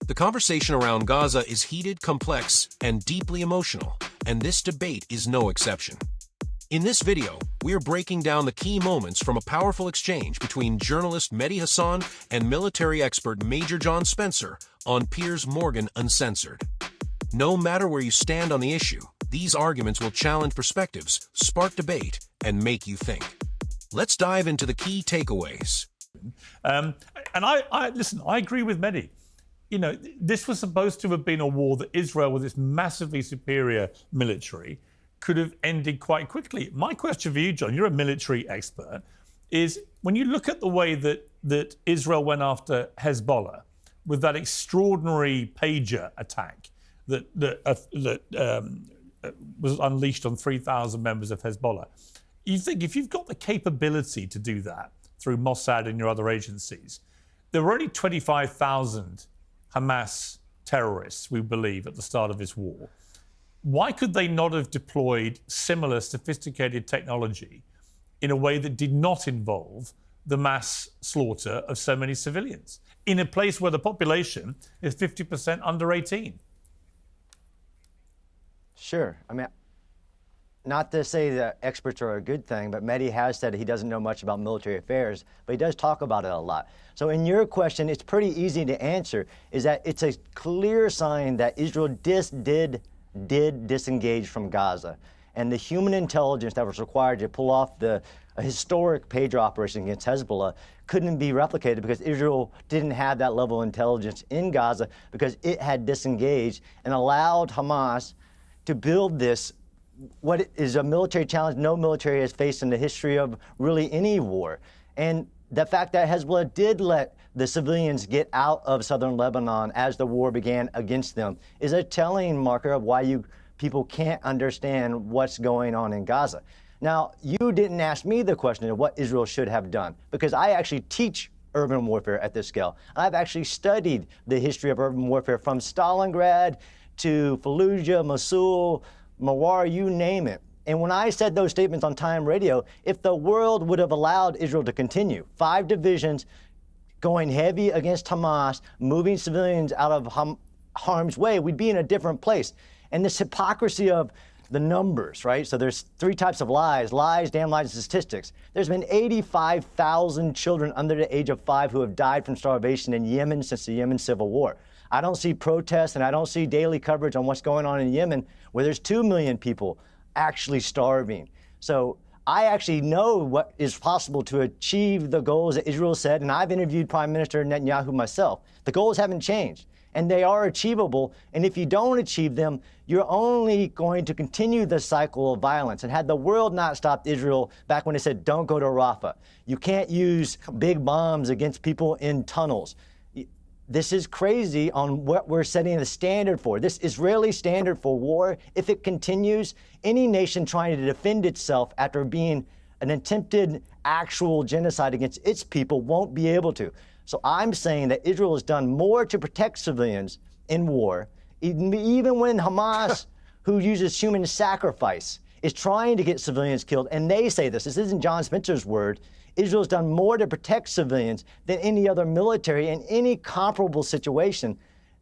The conversation around Gaza is heated, complex, and deeply emotional, and this debate is no exception. In this video, we are breaking down the key moments from a powerful exchange between journalist Mehdi Hasan and military expert Major John Spencer on Piers Morgan Uncensored. No matter where you stand on the issue, these arguments will challenge perspectives, spark debate, and make you think. Let's dive into the key takeaways. And listen, I agree with Mehdi. You know, this was supposed to have been a war that Israel, with its massively superior military, could have ended quite quickly. My question for you, John, you're a military expert, is when you look at the way that Israel went after Hezbollah with that extraordinary pager attack that was unleashed on 3,000 members of Hezbollah, you think if you've got the capability to do that through Mossad and your other agencies, there were only 25,000 Hamas terrorists, we believe, at the start of this war. Why could they not have deployed similar sophisticated technology in a way that did not involve the mass slaughter of so many civilians in a place where the population is 50% under 18? Sure. I mean, not to say that experts are a good thing, but Mehdi has said he doesn't know much about military affairs, but he does talk about it a lot. So in your question, it's pretty easy to answer, is that it's a clear sign that Israel did disengage from Gaza. And the human intelligence that was required to pull off a historic pager operation against Hezbollah couldn't be replicated because Israel didn't have that level of intelligence in Gaza because it had disengaged and allowed Hamas to build this, what is a military challenge no military has faced in the history of really any war. And the fact that Hezbollah did let the civilians get out of southern Lebanon as the war began against them is a telling marker of why people can't understand what's going on in Gaza. Now, you didn't ask me the question of what Israel should have done, because I actually teach urban warfare at this scale. I've actually studied the history of urban warfare from Stalingrad to Fallujah, Mosul, Mawar, you name it. And when I said those statements on Time Radio, if the world would have allowed Israel to continue, 5 divisions going heavy against Hamas, moving civilians out of harm's way, we'd be in a different place. And this hypocrisy of the numbers, right? So there's 3 types of lies, damn lies, and statistics. There's been 85,000 children under the age of 5 who have died from starvation in Yemen since the Yemen civil war. I don't see protests and I don't see daily coverage on what's going on in Yemen, where there's 2 million people actually starving. So I actually know what is possible to achieve the goals that Israel said, and I've interviewed Prime Minister Netanyahu myself. The goals haven't changed, and they are achievable. And if you don't achieve them, you're only going to continue the cycle of violence. And had the world not stopped Israel back when they said, don't go to Rafah, you can't use big bombs against people in tunnels. This is crazy on what we're setting the standard for. This Israeli standard for war, if it continues, any nation trying to defend itself after being an attempted actual genocide against its people won't be able to. So I'm saying that Israel has done more to protect civilians in war, even when Hamas, who uses human sacrifice, is trying to get civilians killed. And they say this isn't John Spencer's word. Israel's done more to protect civilians than any other military in any comparable situation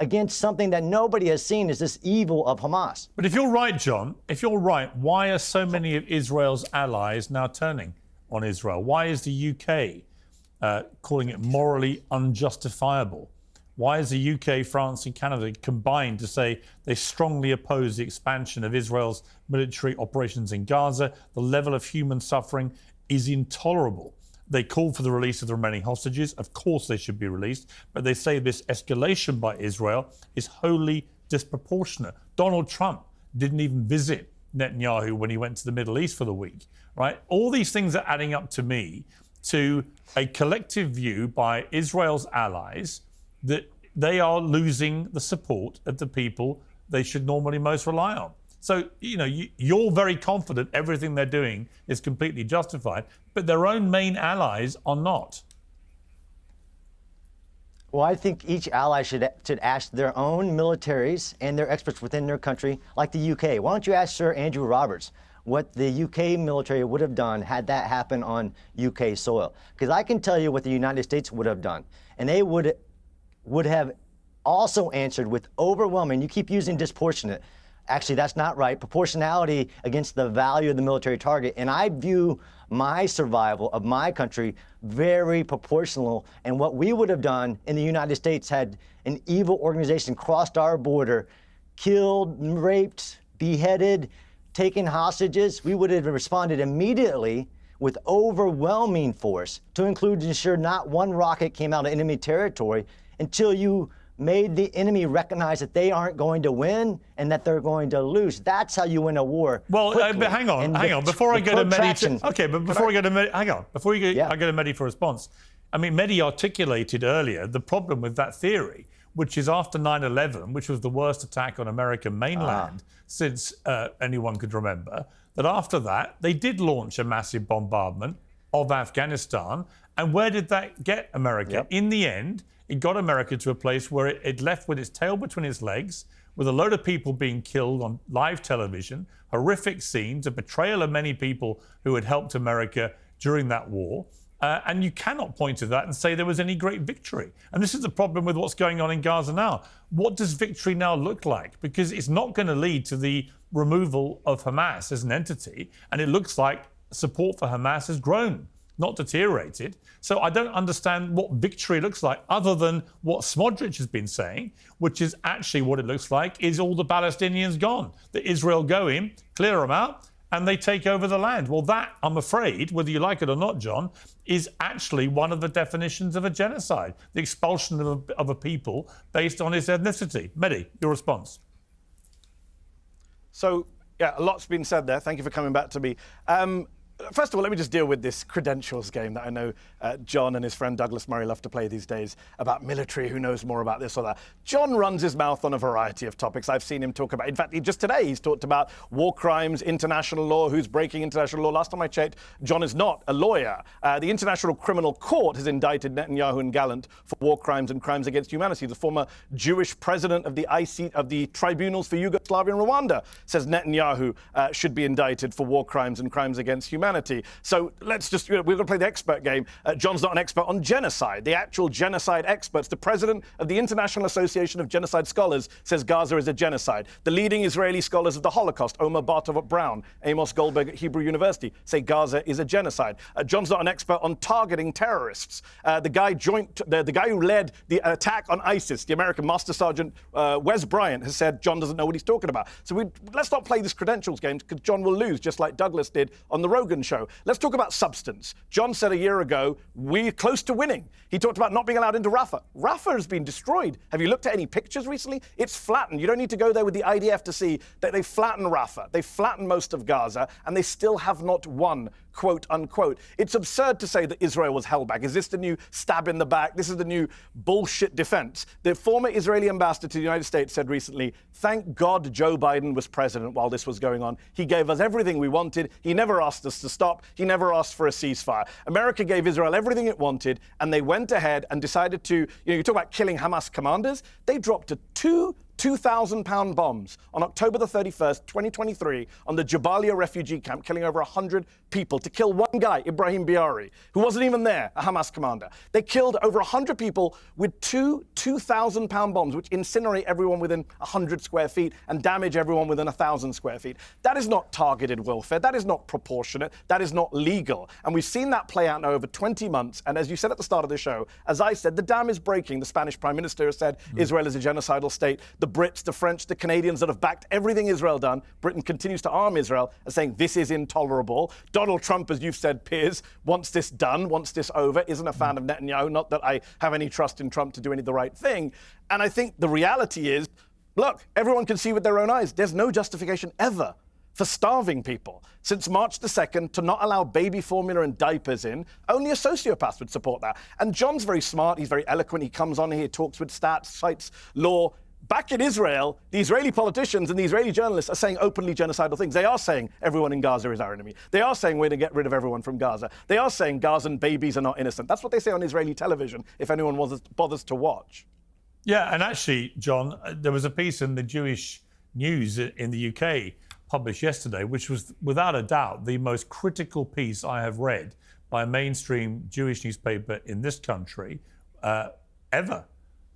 against something that nobody has seen as this evil of Hamas. But if you're right, John, if you're right, why are so many of Israel's allies now turning on Israel? Why is the UK calling it morally unjustifiable? Why is the UK, France and Canada combined to say they strongly oppose the expansion of Israel's military operations in Gaza? The level of human suffering is intolerable. They call for the release of the remaining hostages. Of course they should be released, but they say this escalation by Israel is wholly disproportionate. Donald Trump didn't even visit Netanyahu when he went to the Middle East for the week, right? All these things are adding up to me to a collective view by Israel's allies that they are losing the support of the people they should normally most rely on. So, you know, you're very confident everything they're doing is completely justified, but their own main allies are not. Well, I think each ally should ask their own militaries and their experts within their country, like the UK. Why don't you ask Sir Andrew Roberts what the UK military would have done had that happened on UK soil? Because I can tell you what the United States would have done, and they would have also answered with overwhelming. You keep using disproportionate. Actually, that's not right. Proportionality against the value of the military target. And I view my survival of my country very proportional. And what we would have done in the United States had an evil organization crossed our border, killed, raped, beheaded, taken hostages, we would have responded immediately with overwhelming force, to include ensure not one rocket came out of enemy territory until you made the enemy recognize that they aren't going to win and that they're going to lose. That's how you win a war. Well, but hang on. Before I go to Mehdi, I go to Mehdi, hang on. Before I go to Mehdi for a response, I mean, Mehdi articulated earlier the problem with that theory, which is after 9/11, which was the worst attack on American mainland since anyone could remember, that after that, they did launch a massive bombardment of Afghanistan. And where did that get America? Yep. In the end, it got America to a place where it left with its tail between its legs, with a load of people being killed on live television, horrific scenes, a betrayal of many people who had helped America during that war. And you cannot point to that and say there was any great victory. And this is the problem with what's going on in Gaza now. What does victory now look like? Because it's not going to lead to the removal of Hamas as an entity. And it looks like support for Hamas has grown, not deteriorated. So I don't understand what victory looks like other than what Smodrich has been saying, which is actually what it looks like is all the Palestinians gone. That Israel go in, clear them out, and they take over the land. Well, that, I'm afraid, whether you like it or not, John, is actually one of the definitions of a genocide, the expulsion of a people based on its ethnicity. Mehdi, your response. So, yeah, a lot's been said there. Thank you for coming back to me. First of all, let me just deal with this credentials game that I know John and his friend Douglas Murray love to play these days about military, who knows more about this or that. John runs his mouth on a variety of topics. I've seen him talk about, in fact, just today he's talked about war crimes, international law, who's breaking international law. Last time I checked, John is not a lawyer. The International Criminal Court has indicted Netanyahu and Gallant for war crimes and crimes against humanity. The former Jewish president of the tribunals for Yugoslavia and Rwanda says Netanyahu should be indicted for war crimes and crimes against humanity. So let's just, we're going to play the expert game. John's not an expert on genocide. The actual genocide experts, the president of the International Association of Genocide Scholars says Gaza is a genocide. The leading Israeli scholars of the Holocaust, Omer Bartov Brown, Amos Goldberg at Hebrew University, say Gaza is a genocide. John's not an expert on targeting terrorists. The guy who led the attack on ISIS, the American Master Sergeant Wes Bryant, has said John doesn't know what he's talking about. So let's not play this credentials game, because John will lose, just like Douglas did on the Rogan show. Let's talk about substance. John said a year ago, we're close to winning. He talked about not being allowed into Rafah. Rafah has been destroyed. Have you looked at any pictures recently? It's flattened. You don't need to go there with the IDF to see that they flattened Rafah. They flattened most of Gaza, and they still have not won, quote unquote. It's absurd to say that Israel was held back. Is this the new stab in the back? This is the new bullshit defense. The former Israeli ambassador to the United States said recently, thank God Joe Biden was president while this was going on. He gave us everything we wanted. He never asked us to stop. He never asked for a ceasefire. America gave Israel everything it wanted, and they went ahead and decided to, you talk about killing Hamas commanders. They dropped two 2,000-pound bombs on October the 31st, 2023, on the Jabalia refugee camp, killing over 100 people, to kill one guy, Ibrahim Biari, who wasn't even there, a Hamas commander. They killed over 100 people with two 2,000-pound bombs, which incinerate everyone within 100 square feet and damage everyone within 1,000 square feet. That is not targeted warfare. That is not proportionate. That is not legal. And we've seen that play out now over 20 months. And as you said at the start of the show, as I said, the dam is breaking. The Spanish Prime Minister has said Israel is a genocidal state. The Brits, the French, the Canadians that have backed everything Israel done, Britain continues to arm Israel, are saying this is intolerable. Donald Trump, as you've said, Piers, wants this done, wants this over, isn't a fan of Netanyahu. Not that I have any trust in Trump to do any of the right thing. And I think the reality is, look, everyone can see with their own eyes, there's no justification ever for starving people. Since March the 2nd, to not allow baby formula and diapers in, only a sociopath would support that. And John's very smart, he's very eloquent, he comes on here, talks with stats, cites law. Back in Israel, the Israeli politicians and the Israeli journalists are saying openly genocidal things. They are saying everyone in Gaza is our enemy. They are saying we're going to get rid of everyone from Gaza. They are saying Gazan babies are not innocent. That's what they say on Israeli television, if anyone bothers to watch. Yeah, and actually, John, there was a piece in the Jewish News in the UK published yesterday, which was without a doubt the most critical piece I have read by a mainstream Jewish newspaper in this country ever.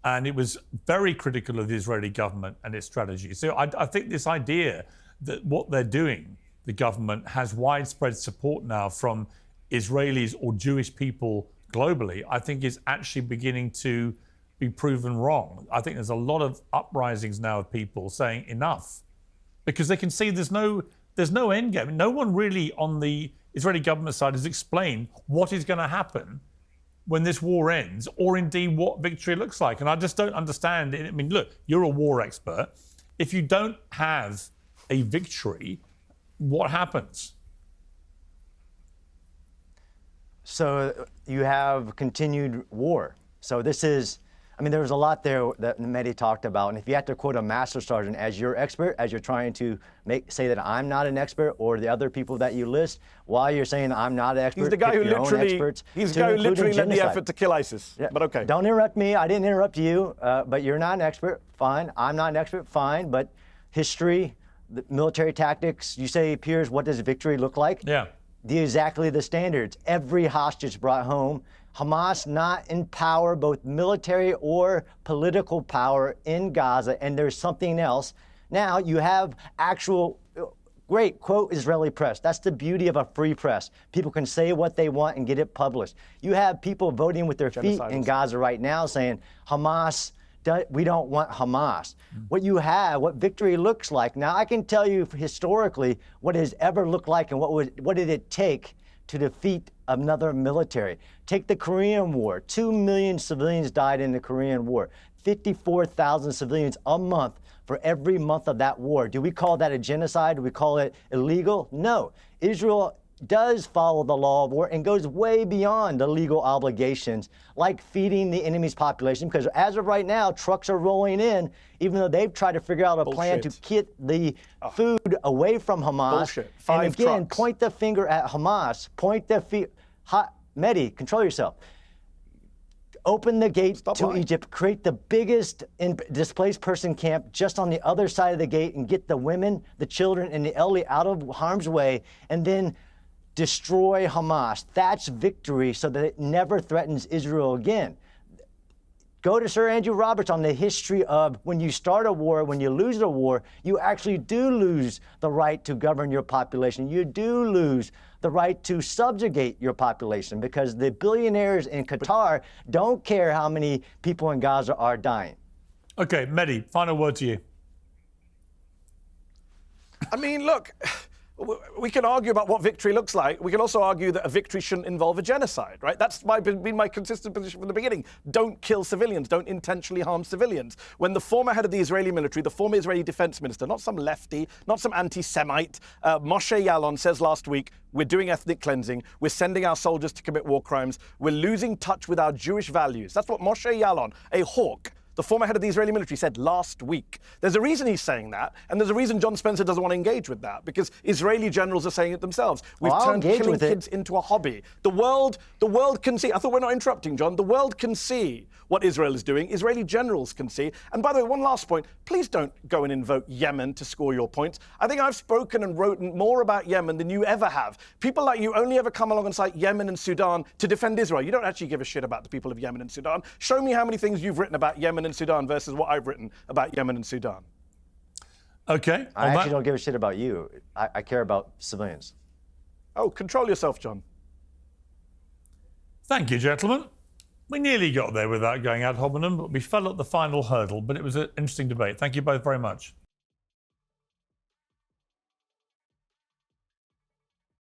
and it was very critical of the Israeli government and its strategy. So I think this idea that what they're doing, the government, has widespread support now from Israelis or Jewish people globally, I think is actually beginning to be proven wrong. I think there's a lot of uprisings now of people saying enough, because they can see there's no end game. No one really on the Israeli government side has explained what is going to happen when this war ends, or indeed what victory looks like. And I just don't understand it. I mean, look, you're a war expert. If you don't have a victory, what happens? So you have continued war. So this is, I mean, there was a lot there that Mehdi talked about. And if you have to quote a master sergeant as your expert, as you're trying to say that I'm not an expert, or the other people that you list, while you're saying I'm not an expert, he's the guy who literally, led the effort to kill ISIS. Yeah. But okay. Don't interrupt me. I didn't interrupt you. But you're not an expert. Fine. I'm not an expert. Fine. But history, the military tactics, you say, Piers, what does victory look like? Yeah. Exactly the standards. Every hostage brought home. Hamas not in power, both military or political power in Gaza, and there's something else. Now you have actual, great, quote, Israeli press. That's the beauty of a free press. People can say what they want and get it published. You have people voting with their feet in Gaza right now saying, Hamas, we don't want Hamas. What you have, what victory looks like. Now, I can tell you historically what it has ever looked like and what did it take to defeat another military. Take the Korean War. 2 million civilians died in the Korean War. 54,000 civilians a month for every month of that war. Do we call that a genocide? Do we call it illegal? No. Israel does follow the law of war and goes way beyond the legal obligations, like feeding the enemy's population, because as of right now, trucks are rolling in, even though they've tried to figure out a plan to get the food away from Hamas. And again, point the finger at Hamas, point the Mehdi, control yourself. Open the gate to Egypt, create the biggest displaced person camp just on the other side of the gate, and get the women, the children, and the elderly out of harm's way, and then destroy Hamas. That's victory, so that it never threatens Israel again. Go to Sir Andrew Roberts on the history of when you start a war, when you lose a war, you actually do lose the right to govern your population. You do lose the right to subjugate your population, because the billionaires in Qatar don't care how many people in Gaza are dying. Okay, Mehdi, final word to you. I mean, look, we can argue about what victory looks like. We can also argue that a victory shouldn't involve a genocide, right? That's been my consistent position from the beginning. Don't kill civilians. Don't intentionally harm civilians. When the former head of the Israeli military, the former Israeli defense minister, not some lefty, not some anti-Semite, Moshe Yaalon, says last week, we're doing ethnic cleansing. We're sending our soldiers to commit war crimes. We're losing touch with our Jewish values. That's what Moshe Yaalon, a hawk, the former head of the Israeli military, said last week. There's a reason he's saying that, and there's a reason John Spencer doesn't want to engage with that, because Israeli generals are saying it themselves. We've turned killing kids into a hobby. The world can see. I thought we're not interrupting, John. The world can see what Israel is doing. Israeli generals can see. And by the way, one last point, please don't go and invoke Yemen to score your points. I think I've spoken and written more about Yemen than you ever have. People like you only ever come along and cite Yemen and Sudan to defend Israel. You don't actually give a shit about the people of Yemen and Sudan. Show me how many things you've written about Yemen and Sudan versus what I've written about Yemen and Sudan. Okay. I actually don't give a shit about you. I care about civilians. Oh, control yourself, John. Thank you, gentlemen. We nearly got there without going ad hominem, but we fell at the final hurdle. But it was an interesting debate. Thank you both very much.